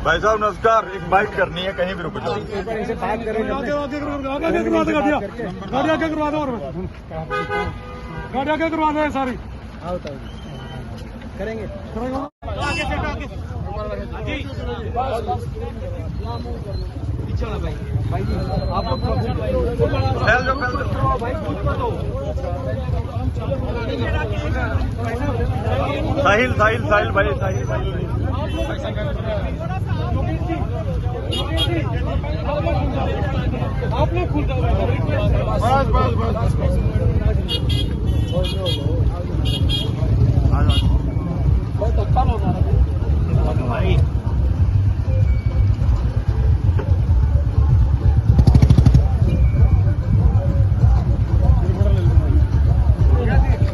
भाई साहब नमस्कार, एक बाइट करनी है, कहीं भी रुक जाओ। गाड़ी आगे करवा दो सारी करेंगे। साहिल साहिल साहिल भाई साहिल आपने बहुत अच्छा भाई।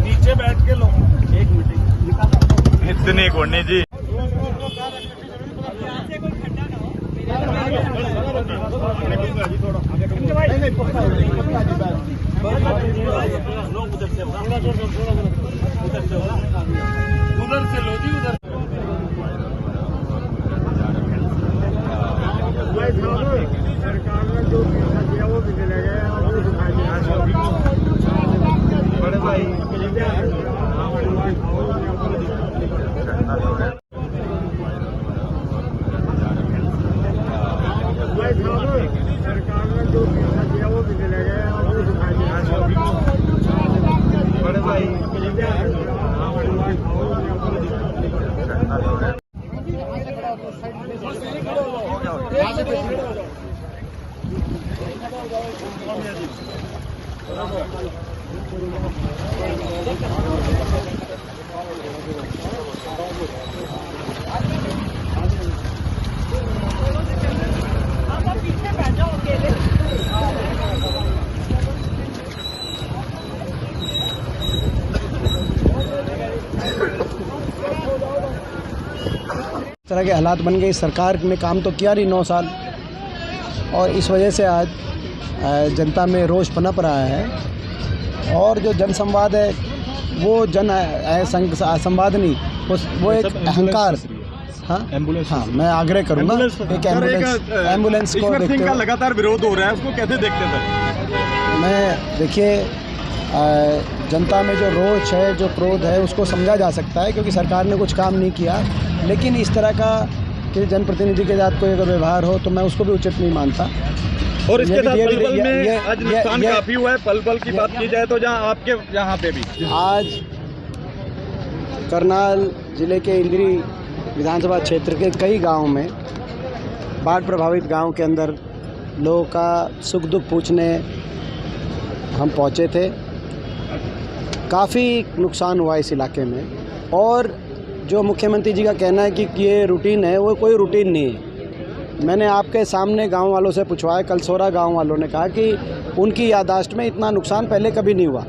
नीचे बैठ के लो, एक मिनट इतनी कोनी जी। उधर से लो जी, उधर सरकार ने जो पैसा दिया वो भी मिलेगा। बड़े भाई सरकार ने जो पैसा दिया वो भी मिलेगा। बड़े भाई इस तरह के हालात बन गए। सरकार ने काम तो किया नहीं 9 साल, और इस वजह से आज जनता में रोष पनप रहा है। और जो जन संवाद है वो जन संवाद नहीं, वो एक अहंकार। हाँ, मैं आग्रह करूँगा एक एम्बुलेंस को देखते हुए लगातार विरोध हो रहा है, उसको कैसे देखते थे? मैं देखिए, जनता में जो रोष है, जो क्रोध है, उसको समझा जा सकता है क्योंकि सरकार ने कुछ काम नहीं किया। लेकिन इस तरह का कि जनप्रतिनिधि के साथ कोई अगर व्यवहार हो तो मैं उसको भी उचित नहीं मानता। और इसके साथ पलवल में आज नुकसान काफी हुआ है। पलवल की बात की जाए तो जहां आपके यहाँ पे भी आज करनाल जिले के इंद्री विधानसभा क्षेत्र के कई गाँव में, बाढ़ प्रभावित गाँव के अंदर लोगों का सुख दुख पूछने हम पहुँचे थे। काफ़ी नुकसान हुआ इस इलाके में, और जो मुख्यमंत्री जी का कहना है कि ये रूटीन है, वो कोई रूटीन नहीं है। मैंने आपके सामने गांव वालों से पूछवाया, कलसोरा गांव वालों ने कहा कि उनकी याददाश्त में इतना नुकसान पहले कभी नहीं हुआ।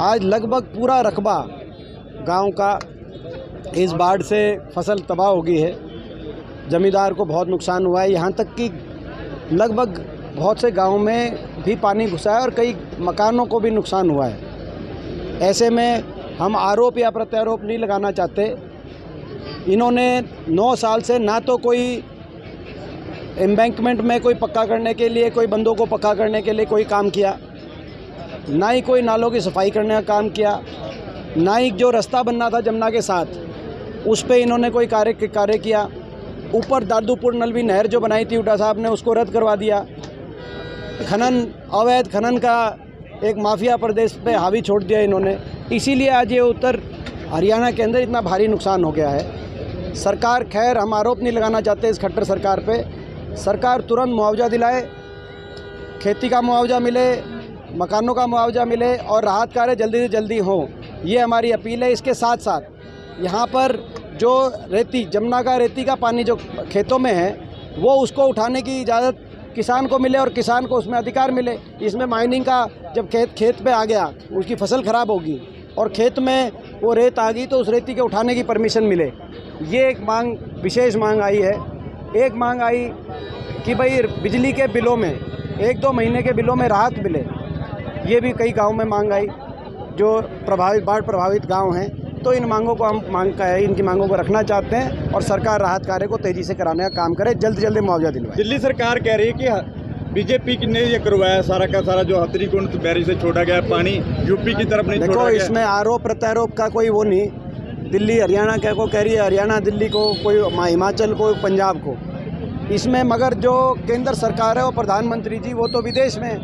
आज लगभग पूरा रकबा गांव का इस बाढ़ से फसल तबाह हो गई है। ज़मींदार को बहुत नुकसान हुआ है, यहाँ तक कि लगभग बहुत से गाँव में भी पानी घुसा है और कई मकानों को भी नुकसान हुआ है। ऐसे में हम आरोप या प्रत्यारोप नहीं लगाना चाहते। इन्होंने 9 साल से ना तो कोई एम्बैंकमेंट में कोई पक्का करने के लिए, कोई बंदों को पक्का करने के लिए कोई काम किया, ना ही कोई नालों की सफाई करने का काम किया, ना ही जो रास्ता बनना था जमुना के साथ उस पे इन्होंने कोई कार्य किया। ऊपर दादूपुर नलवी नहर जो बनाई थी हुड्डा साहब ने, उसको रद्द करवा दिया। खनन, अवैध खनन का एक माफिया प्रदेश पे हावी छोड़ दिया इन्होंने। इसीलिए आज ये उत्तर हरियाणा के अंदर इतना भारी नुकसान हो गया है। सरकार, खैर हम आरोप नहीं लगाना चाहते इस खट्टर सरकार पे। सरकार तुरंत मुआवजा दिलाए, खेती का मुआवजा मिले, मकानों का मुआवजा मिले और राहत कार्य जल्दी से जल्दी हो, ये हमारी अपील है। इसके साथ साथ यहाँ पर जो रेती, जमुना का रेती का पानी जो खेतों में है, वो उसको उठाने की इजाज़त किसान को मिले और किसान को उसमें अधिकार मिले। इसमें माइनिंग का जब खेत पे आ गया, उसकी फसल ख़राब होगी और खेत में वो रेत आ गई तो उस रेती के उठाने की परमिशन मिले। ये एक मांग, विशेष मांग आई है। एक मांग आई कि भाई बिजली के बिलों में 1-2 महीने के बिलों में राहत मिले। ये भी कई गाँव में मांग आई जो बाढ़ प्रभावित गाँव हैं। तो इन मांगों को हम इनकी मांगों को रखना चाहते हैं और सरकार राहत कार्य को तेज़ी से कराने का काम करे, जल्द से जल्द मुआवजा दिलवाए। दिल्ली सरकार कह रही है कि बीजेपी ने ये करवाया सारा का सारा, जो हथनीकुंड बैरी से छोड़ा गया पानी यूपी की तरफ नहीं छोड़ा देखो, गया। इसमें आरोप प्रत्यारोप का कोई वो नहीं, दिल्ली हरियाणा को कह रही है, हरियाणा दिल्ली को, कोई हिमाचल को, पंजाब को, इसमें मगर जो केंद्र सरकार है और प्रधानमंत्री जी वो तो विदेश में है,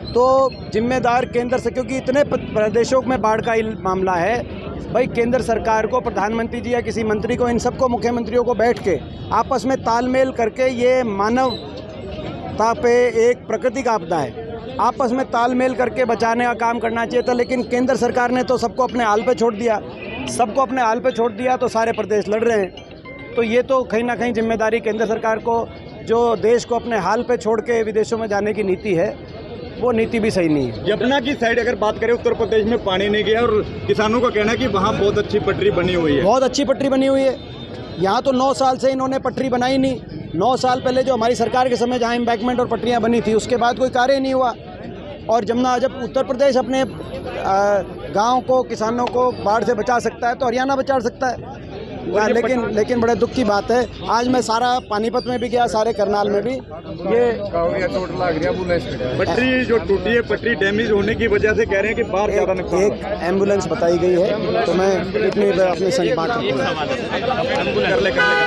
तो जिम्मेदार केंद्र से, क्योंकि इतने प्रदेशों में बाढ़ का मामला है, भाई केंद्र सरकार को, प्रधानमंत्री जी या किसी मंत्री को, इन सबको, मुख्यमंत्रियों को बैठ के आपस में तालमेल करके, ये मानवता पे एक प्राकृतिक आपदा है, आपस में तालमेल करके बचाने का काम करना चाहिए था। लेकिन केंद्र सरकार ने तो सबको अपने हाल पे छोड़ दिया, सबको अपने हाल पे छोड़ दिया, तो सारे प्रदेश लड़ रहे हैं। तो ये तो कहीं ना कहीं जिम्मेदारी केंद्र सरकार को, जो देश को अपने हाल पे छोड़ के विदेशों में जाने की नीति है, वो नीति भी सही नहीं है। यमुना की साइड अगर बात करें, उत्तर प्रदेश में पानी नहीं गया और किसानों का कहना है कि वहाँ बहुत अच्छी पटरी बनी हुई है। बहुत अच्छी पटरी बनी हुई है। यहाँ तो 9 साल से इन्होंने पटरी बनाई नहीं। 9 साल पहले जो हमारी सरकार के समय जहाँ एम्बैंकमेंट और पटरियाँ बनी थी, उसके बाद कोई कार्य नहीं हुआ। और जब उत्तर प्रदेश अपने गाँव को, किसानों को बाढ़ से बचा सकता है, तो हरियाणा बचा सकता है। लेकिन बड़े दुख की बात है, आज मैं सारा पानीपत में भी गया, सारे करनाल में भी, ये चोट लग रही है। पटरी जो टूटी है, पटरी डैमेज होने की वजह से कह रहे हैं कि बाहर ज़्यादा नुकसान। एक एम्बुलेंस बताई गई है, तो मैं इतनी अपने संग बात